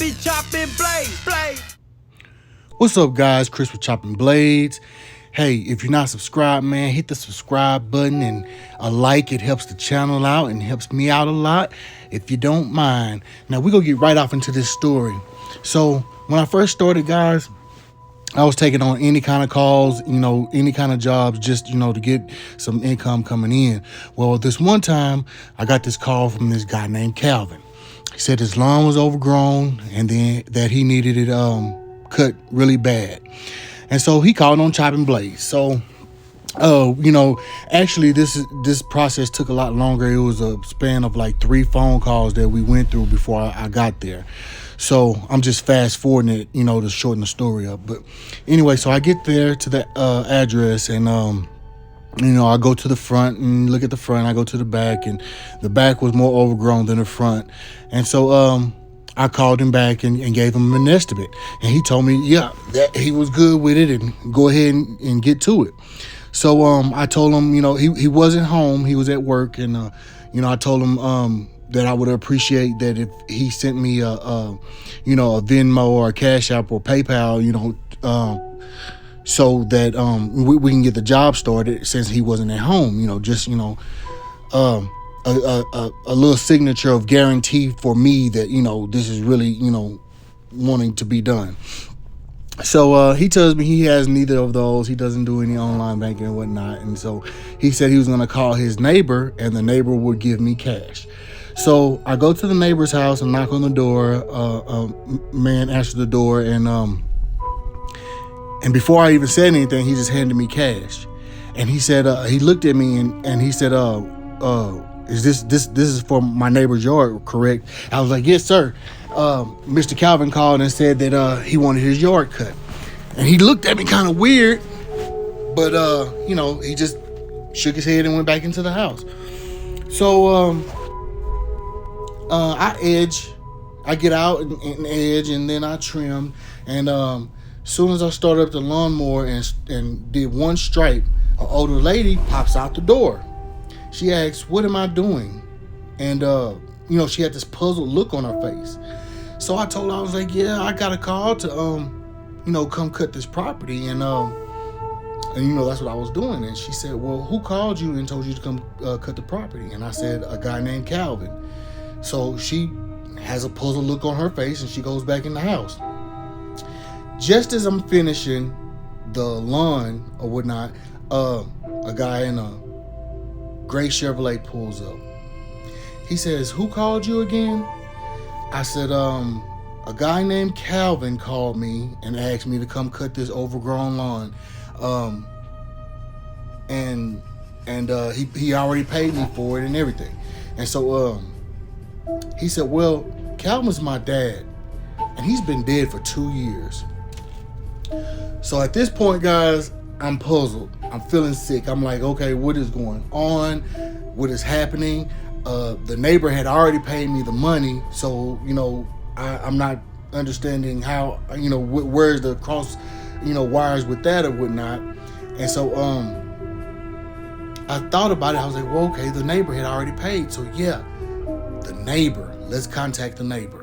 be chopping blades. What's up, guys? Chris with Chopping Blades. Hey, if you're not subscribed, man, hit the subscribe button and a like. It helps the channel out and helps me out a lot, if you don't mind. Now, we're going to get right off into this story. So, when I first started, guys, I was taking on any kind of calls, any kind of jobs, just, to get some income coming in. Well, this one time, I got this call from this guy named Calvin. He said his lawn was overgrown and then that he needed it cut really bad. And so he called on Chopping Blades. So, actually this process took a lot longer. It was a span of like 3 phone calls that we went through before I got there. So I'm just fast forwarding it, to shorten the story up. But anyway, so I get there to the address and, I go to the front and look at the front. I go to the back, and the back was more overgrown than the front. And so, I called him back and gave him an estimate, and he told me, that he was good with it and go ahead and get to it. So, I told him, he wasn't home. He was at work. And, I told him, that I would appreciate that if he sent me a Venmo or a Cash App or PayPal, so that we can get the job started since he wasn't at home. A little signature of guarantee for me that this is really wanting to be done. So he tells me he has neither of those. He doesn't do any online banking and whatnot. And so he said he was going to call his neighbor, and the neighbor would give me cash. So I go to the neighbor's house and knock on the door. Man answered the door, and before I even said anything, he just handed me cash. And he said, he looked at me and he said, is this is for my neighbor's yard, correct? I was like, yes, sir. Mr. Calvin called and said that he wanted his yard cut. And he looked at me kind of weird, but he just shook his head and went back into the house. So I get out and edge, and then I trim. And as soon as I started up the lawnmower and did one stripe, an older lady pops out the door. She asks, "What am I doing?" And she had this puzzled look on her face. So I told her, I was like, "Yeah, I got a call to come cut this property," and that's what I was doing. And she said, "Well, who called you and told you to come cut the property?" And I said, "A guy named Calvin." So she has a puzzled look on her face, and she goes back in the house. Just as I'm finishing the lawn or whatnot, a guy in a gray Chevrolet pulls up. He says, "Who called you again?" I said, a guy named Calvin called me and asked me to come cut this overgrown lawn. And he already paid me for it and everything. And so he said, "Well, Calvin's my dad, and he's been dead for 2 years." So at this point, guys, I'm puzzled. I'm feeling sick. I'm like, okay, what is going on? What is happening? The neighbor had already paid me the money, so I'm not understanding how where's the cross wires with that or whatnot. And so I thought about it. I was like, well, okay, the neighbor had already paid, so yeah, the neighbor. Let's contact the neighbor.